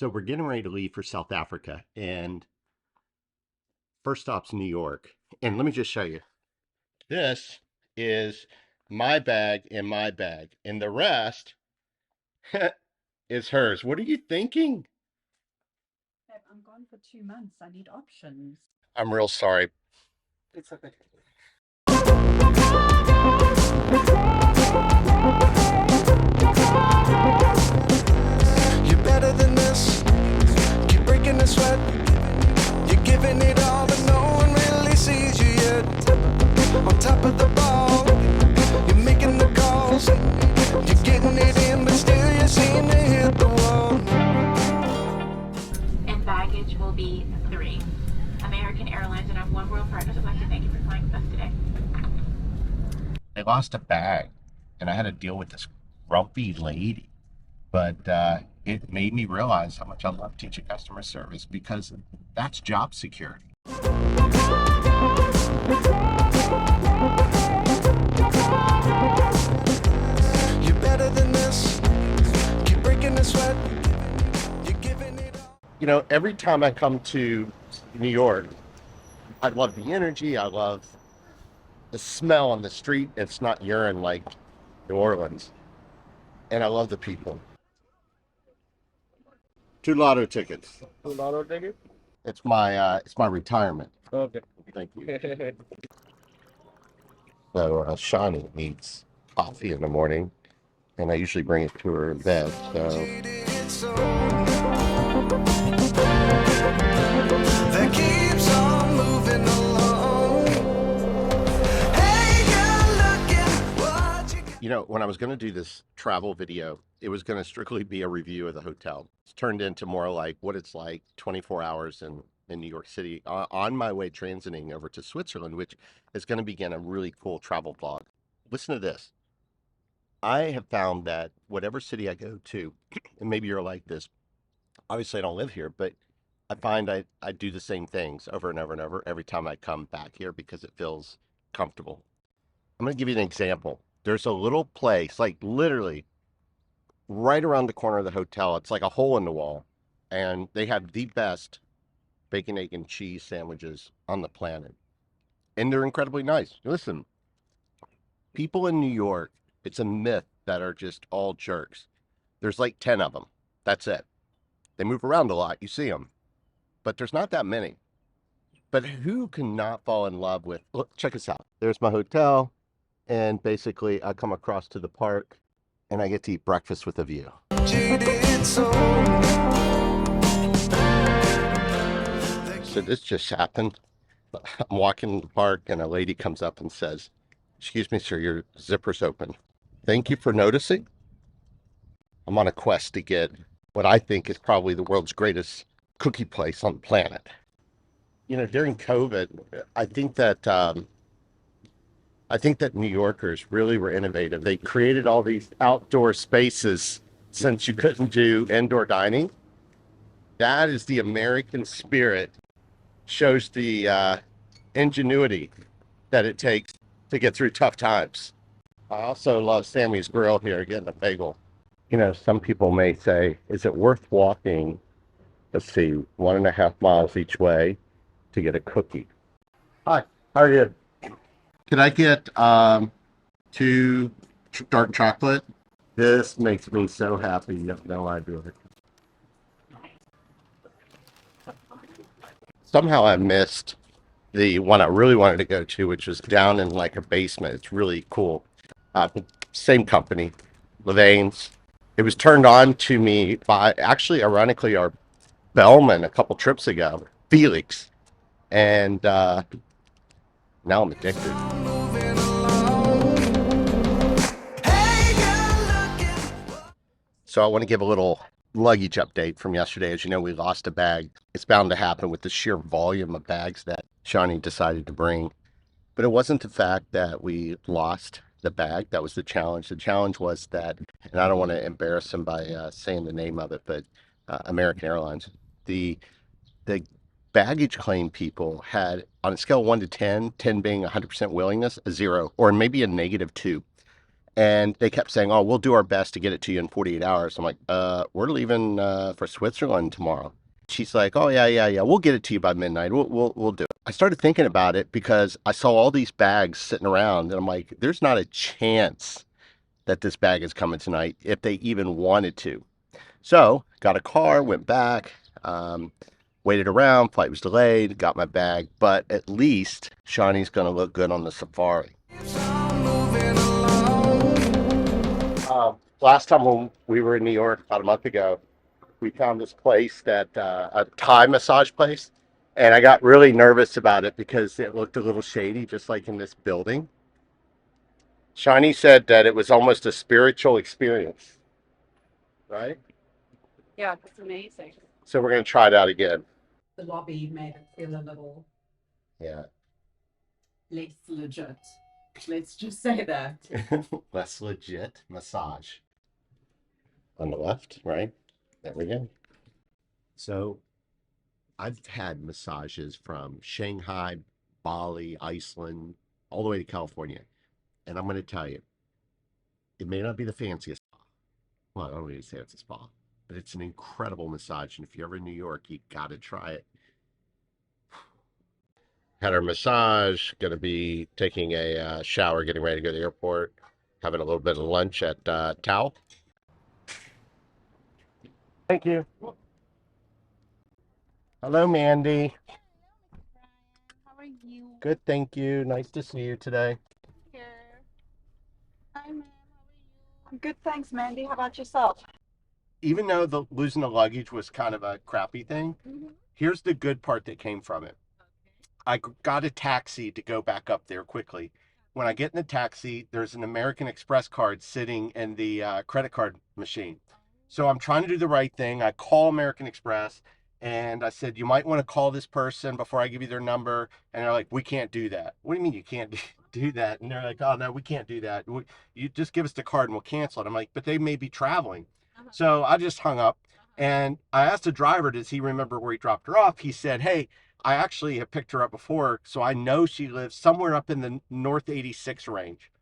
So we're getting ready to leave for South Africa, and first stop's New York. And let me just show you. This is my bag and my bag, and the rest is hers. What are you thinking? I'm gone for 2 months. I need options. I'm real sorry. It's okay. You're better than this. Keep breaking the sweat. You're giving it all, but no one really sees you yet. On top of the ball, you're making the calls. You're getting it in, but still you seem to hit the wall. And baggage will be 3. American Airlines and our One World partners would like to thank you for flying with us today. I lost a bag, and I had to deal with this grumpy lady. But it made me realize how much I love teaching customer service, because that's job security. You're better than this. Keep breaking the sweat. You're giving it all. You know, every time I come to New York, I love the energy. I love the smell on the street. It's not urine like New Orleans. And I love the people. 2 lotto tickets. 2 lotto ticket? It's my retirement. Okay. Thank you. So Shawnee needs coffee in the morning, and I usually bring it to her in bed. So That keeps on moving along. Hey, you're looking what you got. you know, when I was going to do this travel video, it was going to strictly be a review of the hotel. It's turned into more like what it's like 24 hours in New York City on my way transiting over to Switzerland, which is going to begin a really cool travel vlog. Listen to this. I have found that whatever city I go to, and maybe you're like this, obviously I don't live here, but I find I do the same things over and over and over every time I come back here because it feels comfortable. I'm going to give you an example. There's a little place, like literally right around the corner of the hotel. It's like a hole in the wall, and they have the best bacon, egg, and cheese sandwiches on the planet. And they're incredibly nice. Listen, people in New York, it's a myth that are just all jerks. There's like 10 of them. That's it. They move around a lot. You see them. But there's not that many. But who cannot fall in love with... Look, check this out. There's my hotel. And basically, I come across to the park, and I get to eat breakfast with a view. Jaded soul. So this just happened. I'm walking in the park, and a lady comes up and says, "Excuse me, sir, your zipper's open. Thank you for noticing. I'm on a quest to get what I think is probably the world's greatest cookie place on the planet." You know, during COVID, I think that New Yorkers really were innovative. They created all these outdoor spaces since you couldn't do indoor dining. That is the American spirit. Shows the ingenuity that it takes to get through tough times. I also love Sammy's Grill here, getting a bagel. You know, some people may say, is it worth walking, let's see, 1.5 miles each way to get a cookie? Hi, how are you? Could I get 2 dark chocolate? This makes me so happy. You have no idea. Somehow I missed the one I really wanted to go to, which was down in like a basement. It's really cool. Same company, Levain's. It was turned on to me by, actually, ironically, our bellman a couple trips ago, Felix. And now I'm addicted. Moving along. Hey, you're looking. So I want to give a little luggage update from yesterday. As you know, we lost a bag. It's bound to happen with the sheer volume of bags that Shawnee decided to bring. But it wasn't the fact that we lost the bag that was the challenge. The challenge was that, and I don't want to embarrass him by saying the name of it, but American Airlines, the baggage claim people had, on a scale of 1 to 10, 10 being 100% willingness, a 0, or maybe a -2. And they kept saying, "Oh, we'll do our best to get it to you in 48 hours." I'm like, we're leaving for Switzerland tomorrow." She's like, "Oh yeah, we'll get it to you by midnight. We'll do it." I started thinking about it because I saw all these bags sitting around, and I'm like, "There's not a chance that this bag is coming tonight if they even wanted to." So got a car, went back, waited around. Flight was delayed. Got my bag, but at least Shawnee's gonna look good on the safari. Last time when we were in New York about a month ago, we found this place that a Thai massage place, and I got really nervous about it because it looked a little shady, just like in this building. Shani said that it was almost a spiritual experience, right? Yeah, it's amazing. So we're gonna try it out again. The lobby made it feel a little Yeah. less legit. Let's just say that. Less legit massage. On the left, right? There we go. So I've had massages from Shanghai, Bali, Iceland, all the way to California. And I'm going to tell you, it may not be the fanciest spa. Well, I don't really say it's a spa, but it's an incredible massage. And if you're ever in New York, you got to try it. Had our massage, going to be taking a shower, getting ready to go to the airport, having a little bit of lunch at Tao. Thank you. Hello, Mandy. How are you? Good, thank you. Nice to see you today. Here. Hi, ma'am. I'm good, thanks, Mandy. How about yourself? Even though losing the luggage was kind of a crappy thing, here's the good part that came from it. I got a taxi to go back up there quickly. When I get in the taxi, there's an American Express card sitting in the credit card machine. So I'm trying to do the right thing. I call American Express and I said, "You might want to call this person before I give you their number." And they're like, "We can't do that." "What do you mean you can't do that?" And they're like, "Oh, no, we can't do that. You just give us the card and we'll cancel it." I'm like, "But they may be traveling." So I just hung up and I asked the driver, does he remember where he dropped her off? He said, "Hey, I actually have picked her up before, so I know she lives somewhere up in the North 86 range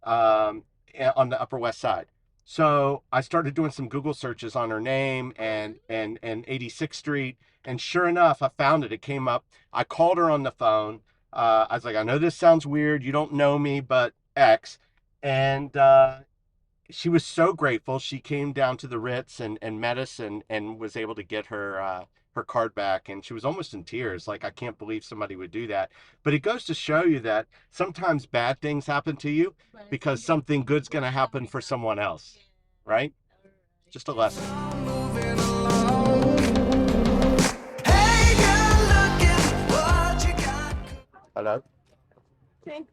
on the Upper West Side." So I started doing some Google searches on her name and 86th Street, and sure enough, I found it. It came up. I called her on the phone. I was like, "I know this sounds weird. You don't know me, but X." And she was so grateful. She came down to the Ritz and met us and was able to get her card back, and she was almost in tears, like, "I can't believe somebody would do that." But it goes to show you that sometimes bad things happen to you because something good's going to happen for someone else, right? Just a lesson. Hey, girl, look at what you got. Hello. Thanks.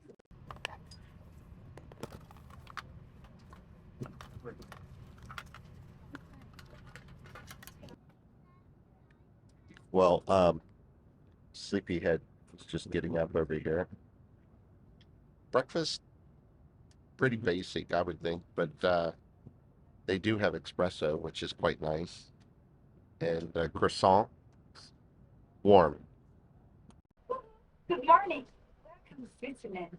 Well, Sleepyhead was just getting up over here. Breakfast, pretty basic, I would think, but they do have espresso, which is quite nice, and croissant, warm. Good morning. Welcome to Switzerland.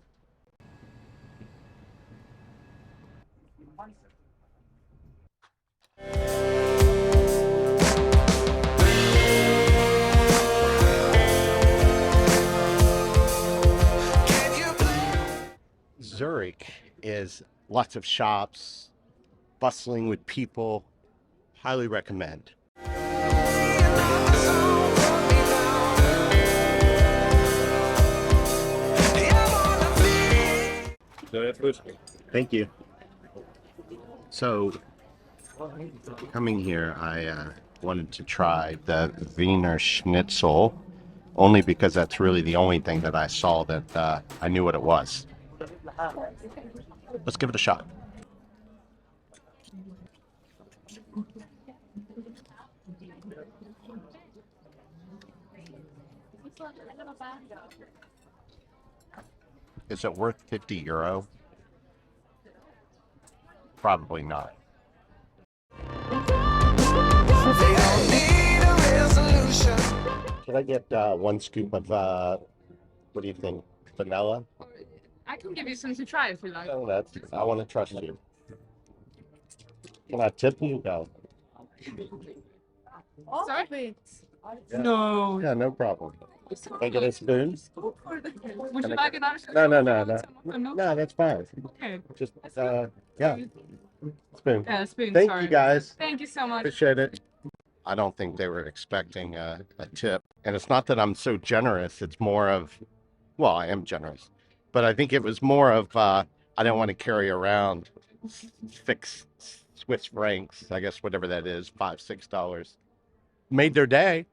Zurich is lots of shops, bustling with people. Highly recommend. Thank you. So, coming here, I wanted to try the Wiener Schnitzel, only because that's really the only thing that I saw that I knew what it was. Let's give it a shot. Is it worth €50? Probably not. They don't need a resolution. Should I get one scoop of, what do you think, vanilla? I can give you some to try if you like. Oh, I want to trust you. Can I tip you? No. Sorry? Yeah. No. Yeah, no problem. Can I get a spoon? Would you like another spoon? No, that's fine. Okay. Just, yeah, spoon. Yeah, spoon, Thank sorry. you guys. Thank you so much. Appreciate it. I don't think they were expecting a tip. And it's not that I'm so generous. It's more of, well, I am generous. But I think it was more of, I don't want to carry around fixed Swiss francs, I guess, whatever that is, $5, $6. Made their day.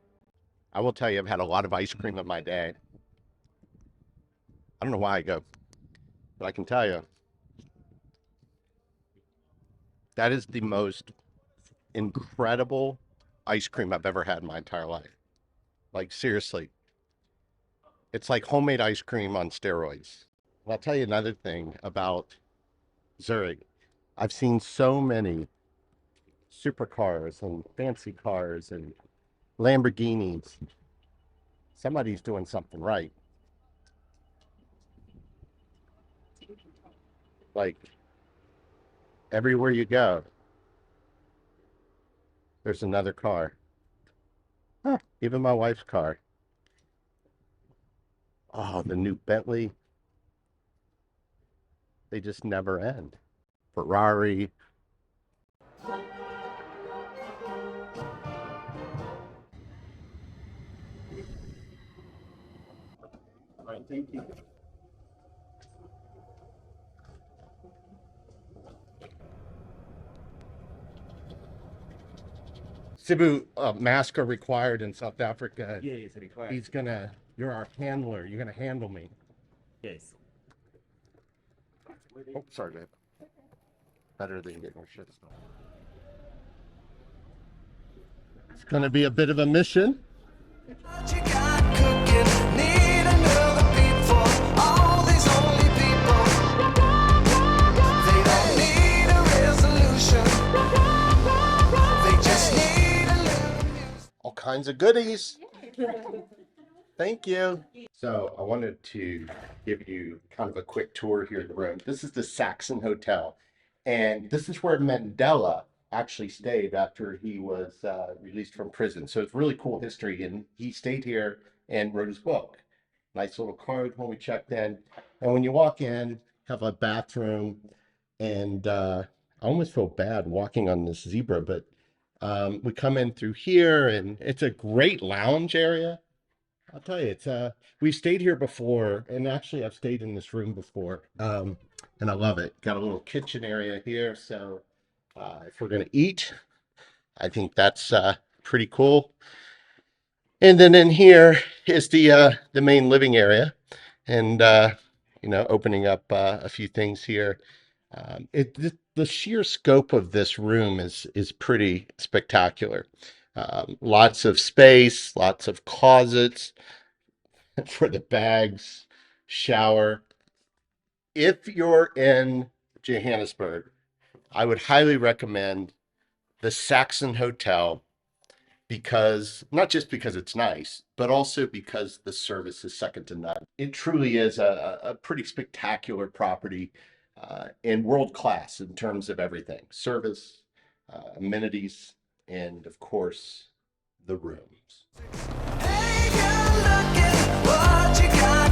I will tell you, I've had a lot of ice cream in my day. I don't know why I go, but I can tell you, that is the most incredible ice cream I've ever had in my entire life. Like, seriously. It's like homemade ice cream on steroids. And I'll tell you another thing about Zurich. I've seen so many supercars and fancy cars and Lamborghinis. Somebody's doing something right. Like, everywhere you go, there's another car. Huh, even my wife's car. Oh, the new Bentley. They just never end. Ferrari. All right, thank you. Cebu, masks are required in South Africa. Yeah, it's required. You're our handler. You're gonna handle me. Yes. Oh, sorry, babe. Better than getting our shit stolen. It's gonna be a bit of a mission. What you got cooking? Need another beat for all these lonely people. They don't need a resolution. They just need a little music. All kinds of goodies. Thank you. So I wanted to give you kind of a quick tour here of the room. This is the Saxon Hotel. And this is where Mandela actually stayed after he was released from prison. So it's really cool history. And he stayed here and wrote his book. Nice little card when we checked in. And when you walk in, have a bathroom. And I almost feel bad walking on this zebra, but we come in through here and it's a great lounge area. I'll tell you, we've stayed here before, and actually I've stayed in this room before, and I love it. Got a little kitchen area here, so if we're gonna eat, I think that's pretty cool. And then in here is the main living area, and opening up a few things here. The sheer scope of this room is pretty spectacular. Lots of space, lots of closets for the bags, shower. If you're in Johannesburg, I would highly recommend the Saxon Hotel because, not just because it's nice, but also because the service is second to none. It truly is a pretty spectacular property and world class in terms of everything, service, amenities, and of course, the rooms. Hey, girl, look at what you got.